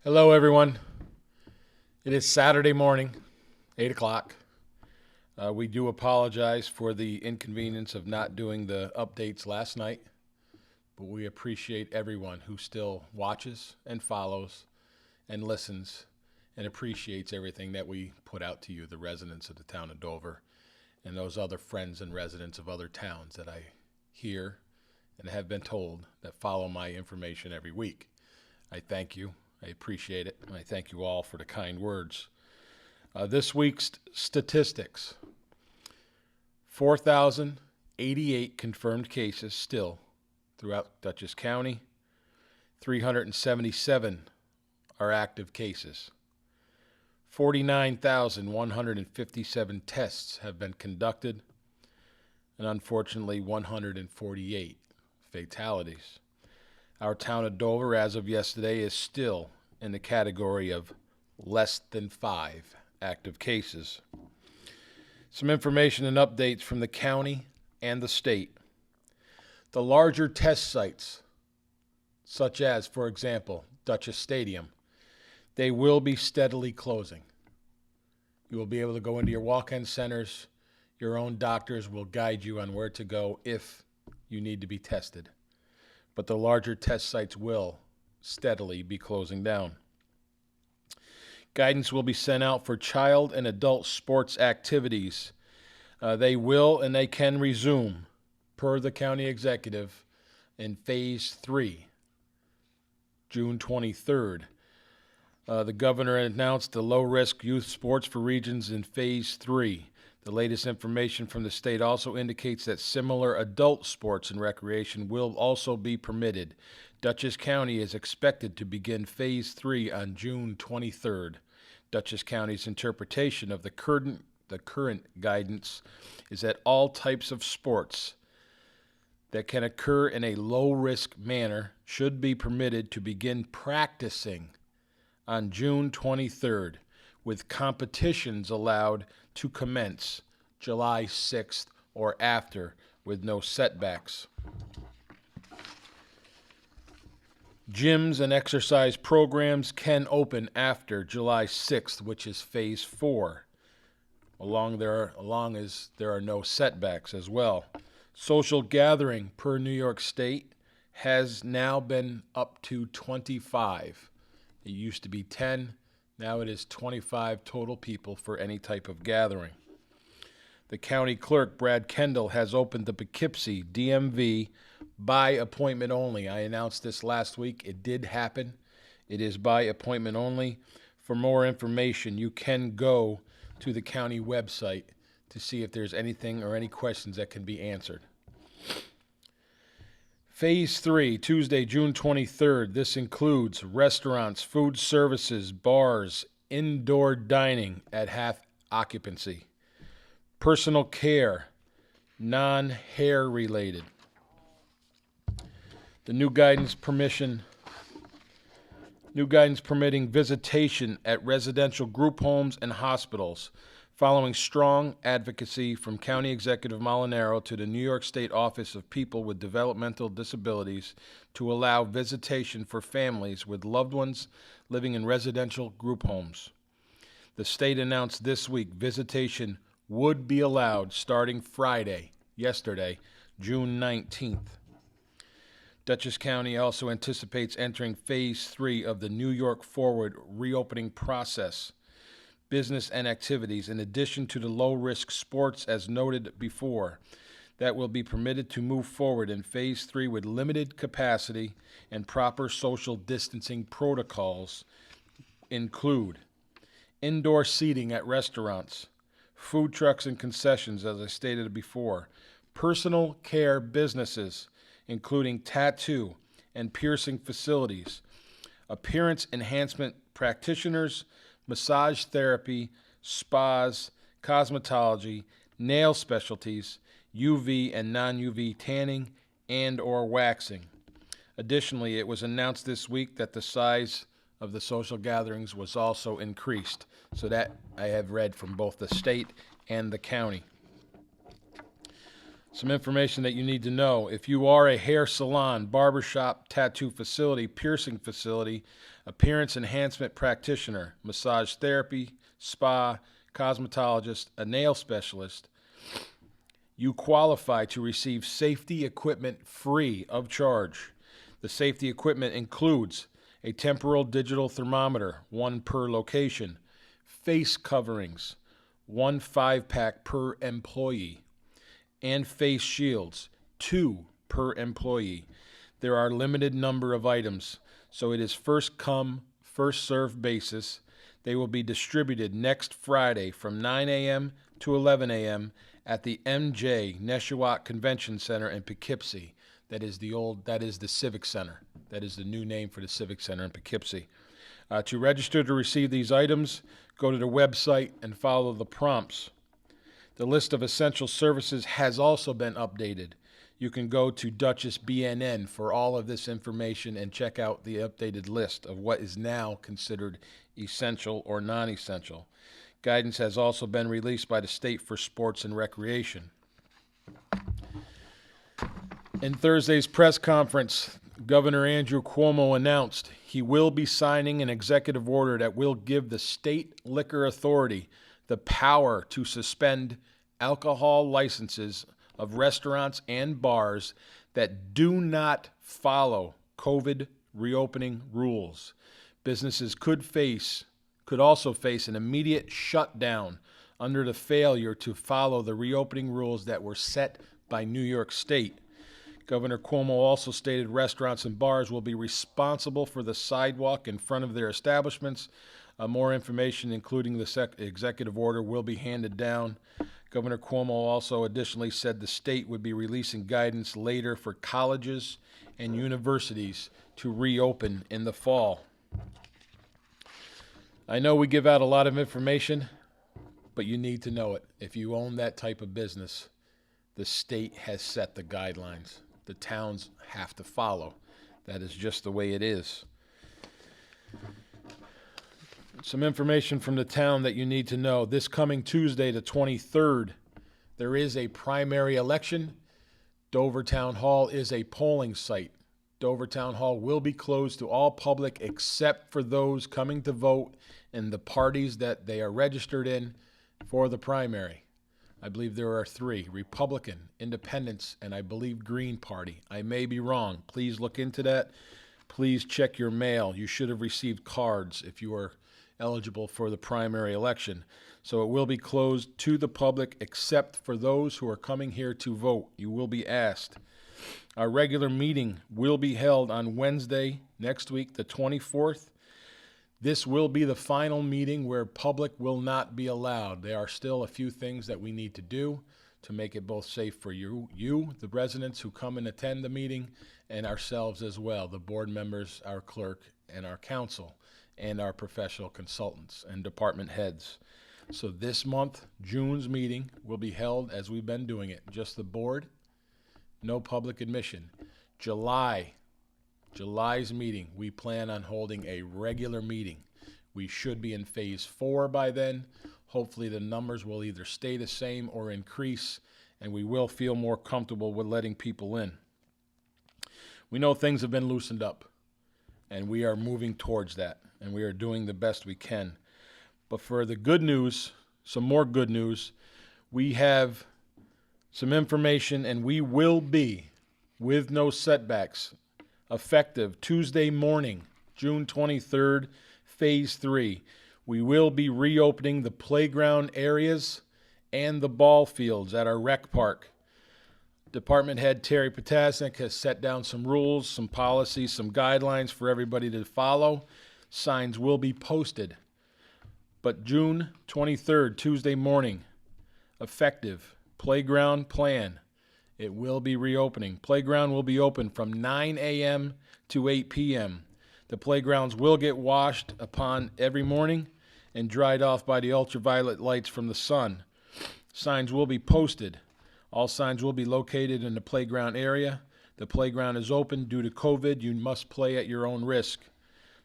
Hello, everyone. It is Saturday morning, 8 o'clock. We do apologize for the inconvenience of not doing the updates last night, but we appreciate everyone who still watches and follows and listens and appreciates everything that we put out to you, the residents of the town of Dover, and those other friends and residents of other towns that I hear and have been told that follow my information every week. I thank you. I appreciate it, and I thank you all for the kind words. This week's statistics: 4,088 confirmed cases still throughout Dutchess County. 377 are active cases. 49,157 tests have been conducted, and unfortunately 148 fatalities. Our town of Dover, as of yesterday, is still in the category of less than 5 active cases. Some information and updates from the county and the state. The larger test sites, such as, for example, Dutchess Stadium, they will be steadily closing. You will be able to go into your walk-in centers. Your own doctors will guide you on where to go if you need to be tested. But the larger test sites will steadily be closing down. Guidance will be sent out for child and adult sports activities. They will and they can resume, per the county executive, in Phase 3, June 23rd. The governor announced the low-risk youth sports for regions in Phase 3. The latest information from the state also indicates that similar adult sports and recreation will also be permitted. Dutchess County is expected to begin Phase 3 on June 23rd. Dutchess County's interpretation of the current guidance is that all types of sports that can occur in a low-risk manner should be permitted to begin practicing on June 23rd, with competitions allowed to commence July 6th or after with no setbacks. Gyms and exercise programs can open after July 6th, which is Phase 4, along as there are no setbacks as well. Social gathering per New York State has now been up to 25. It used to be 10. Now it is 25 total people for any type of gathering. The county clerk, Brad Kendall, has opened the Poughkeepsie DMV by appointment only. I announced this last week. It did happen. It is by appointment only. For more information, you can go to the county website to see if there's anything or any questions that can be answered. Phase 3, Tuesday, June 23rd. This includes restaurants, food services, bars, indoor dining at half occupancy, personal care, non-hair related. The new guidance permitting visitation at residential group homes and hospitals, following strong advocacy from County Executive Molinaro to the New York State Office of People with Developmental Disabilities to allow visitation for families with loved ones living in residential group homes. The state announced this week visitation would be allowed starting yesterday, June 19th. Dutchess County also anticipates entering Phase 3 of the New York Forward reopening process. Business and activities, in addition to the low-risk sports as noted before, that will be permitted to move forward in Phase 3 with limited capacity and proper social distancing protocols include indoor seating at restaurants, food trucks and concessions, as I stated before, personal care businesses, including tattoo and piercing facilities, appearance enhancement practitioners, massage therapy, spas, cosmetology, nail specialties, UV and non-UV tanning, and or waxing. Additionally, it was announced this week that the size of the social gatherings was also increased. So that I have read from both the state and the county. Some information that you need to know. If you are a hair salon, barbershop, tattoo facility, piercing facility, appearance enhancement practitioner, massage therapy, spa, cosmetologist, a nail specialist, you qualify to receive safety equipment free of charge. The safety equipment includes a temporal digital thermometer, one per location, face coverings, one 5-pack per employee, and face shields, 2 per employee. There are limited number of items, so it is first come, first served basis. They will be distributed next Friday from 9 a.m. to 11 a.m. at the MJ Neshawat Convention Center in Poughkeepsie. That is the Civic Center. That is the new name for the Civic Center in Poughkeepsie. To register to receive these items, go to the website and follow the prompts. The list of essential services has also been updated. You can go to Duchess BNN for all of this information and check out the updated list of what is now considered essential or non-essential. Guidance has also been released by the State for Sports and Recreation. In Thursday's press conference, Governor Andrew Cuomo announced he will be signing an executive order that will give the state liquor authority the power to suspend alcohol licenses of restaurants and bars that do not follow COVID reopening rules. Businesses could also face an immediate shutdown under the failure to follow the reopening rules that were set by New York State. Governor Cuomo also stated restaurants and bars will be responsible for the sidewalk in front of their establishments. More information, including the executive order, will be handed down. Governor Cuomo also additionally said the state would be releasing guidance later for colleges and universities to reopen in the fall. I know we give out a lot of information, but you need to know it. If you own that type of business, the state has set the guidelines. The towns have to follow. That is just the way it is. Some information from the town that you need to know. This coming Tuesday, the 23rd, there is a primary election. Dover Town Hall is a polling site. Dover Town Hall will be closed to all public except for those coming to vote in the parties that they are registered in for the primary. I believe there are 3, Republican, Independents, and I believe Green Party. I may be wrong. Please look into that. Please check your mail. You should have received cards if you are eligible for the primary election. So it will be closed to the public except for those who are coming here to vote. You will be asked. Our regular meeting will be held on Wednesday next week, the 24th. This will be the final meeting where public will not be allowed. There are still a few things that we need to do to make it both safe for you, the residents who come and attend the meeting, and ourselves as well, the board members, our clerk, and our council, and our professional consultants and department heads. So this month, June's meeting will be held as we've been doing it. Just the board, no public admission. July's meeting, we plan on holding a regular meeting. We should be in phase 4 by then. Hopefully the numbers will either stay the same or increase, and we will feel more comfortable with letting people in. We know things have been loosened up, and we are moving towards that, and we are doing the best we can. But for the good news, some more good news, we have some information, and we will be, with no setbacks, effective Tuesday morning, June 23rd, Phase 3. We will be reopening the playground areas and the ball fields at our rec park. Department Head Terry Potasnik has set down some rules, some policies, some guidelines for everybody to follow. Signs will be posted. But June 23rd, Tuesday morning, effective, playground plan. It will be reopening. Playground will be open from 9 a.m. to 8 p.m. The playgrounds will get washed upon every morning and dried off by the ultraviolet lights from the sun. Signs will be posted. All signs will be located in the playground area. The playground is open due to COVID. You must play at your own risk.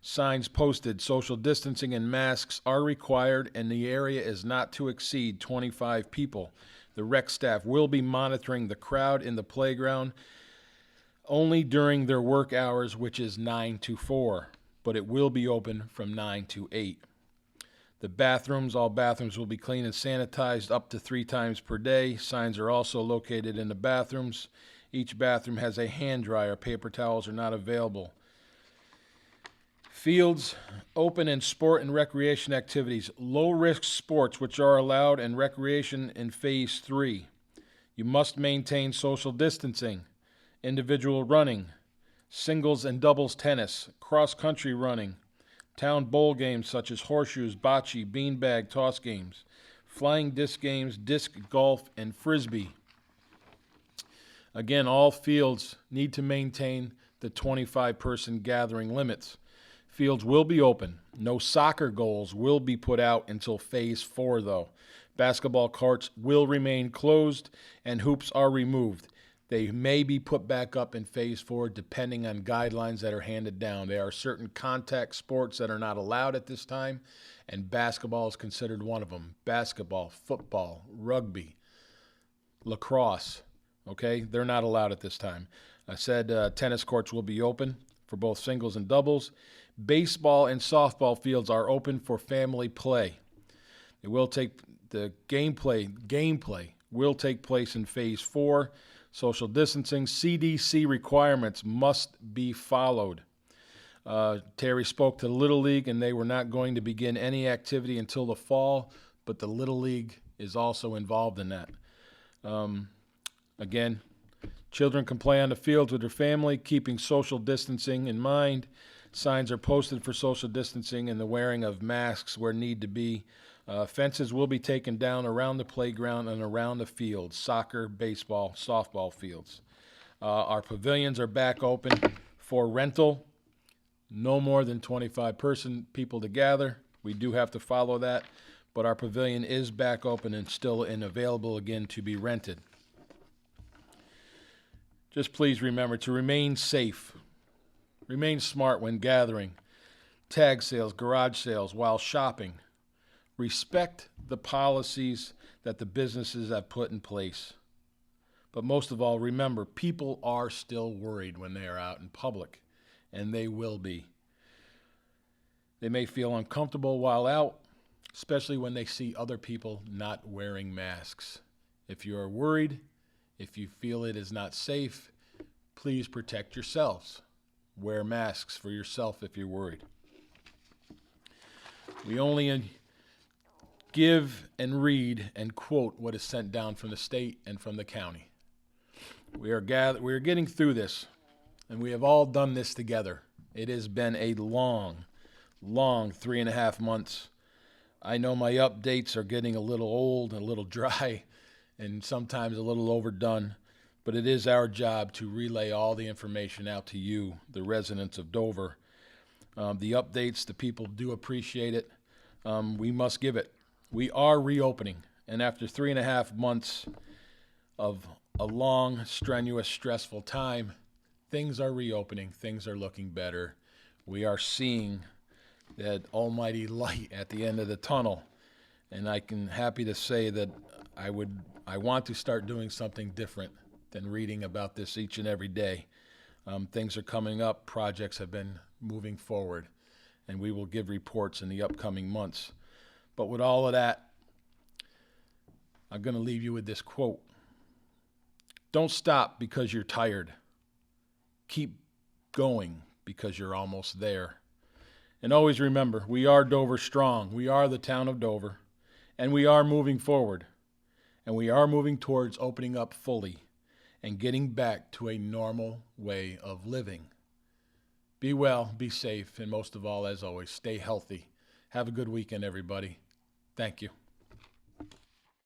Signs posted. Social distancing and masks are required, and the area is not to exceed 25 people. The rec staff will be monitoring the crowd in the playground only during their work hours, which is 9 to 4, but it will be open from 9 to 8. The bathrooms, all bathrooms will be cleaned and sanitized up to 3 times per day. Signs are also located in the bathrooms. Each bathroom has a hand dryer. Paper towels are not available. Fields open in sport and recreation activities. Low-risk sports which are allowed in recreation in Phase 3. You must maintain social distancing. Individual running, singles and doubles tennis, cross-country running, town bowl games such as horseshoes, bocce, beanbag, toss games, flying disc games, disc golf, and frisbee. Again, all fields need to maintain the 25-person gathering limits. Fields will be open. No soccer goals will be put out until Phase 4, though. Basketball courts will remain closed and hoops are removed. They may be put back up in Phase 4 depending on guidelines that are handed down. There are certain contact sports that are not allowed at this time, and basketball is considered one of them. Basketball, football, rugby, lacrosse, okay? They're not allowed at this time. I said tennis courts will be open for both singles and doubles. Baseball and softball fields are open for family play. It will take the gameplay will take place in Phase 4. Social distancing, CDC requirements must be followed. Terry spoke to the Little League, and they were not going to begin any activity until the fall, but the Little League is also involved in that. Again, children can play on the fields with their family, keeping social distancing in mind. Signs are posted for social distancing and the wearing of masks where need to be. Fences will be taken down around the playground and around the fields, soccer, baseball, softball fields. Our pavilions are back open for rental. No more than 25 people to gather. We do have to follow that, but our pavilion is back open and still available again to be rented. Just please remember to remain safe. Remain smart when gathering. Tag sales, garage sales, while shopping. Respect the policies that the businesses have put in place. But most of all, remember, people are still worried when they are out in public, and they will be. They may feel uncomfortable while out, especially when they see other people not wearing masks. If you are worried, if you feel it is not safe, please protect yourselves. Wear masks for yourself if you're worried. We only give and read and quote what is sent down from the state and from the county. We are getting through this, and we have all done this together. It has been a long 3.5 months. I know my updates are getting a little old and a little dry and sometimes a little overdone, but it is our job to relay all the information out to you, the residents of Dover. The updates, the people do appreciate it. We must give it. We are reopening, and after 3.5 months of a long, strenuous, stressful time, things are reopening. Things are looking better. We are seeing that almighty light at the end of the tunnel, and I can happy to say that I want to start doing something different than reading about this each and every day. Things are coming up. Projects have been moving forward, and we will give reports in the upcoming months. But with all of that, I'm going to leave you with this quote. Don't stop because you're tired. Keep going because you're almost there. And always remember, we are Dover strong. We are the town of Dover, and we are moving forward. And we are moving towards opening up fully and getting back to a normal way of living. Be well, be safe, and most of all, as always, stay healthy. Have a good weekend, everybody. Thank you.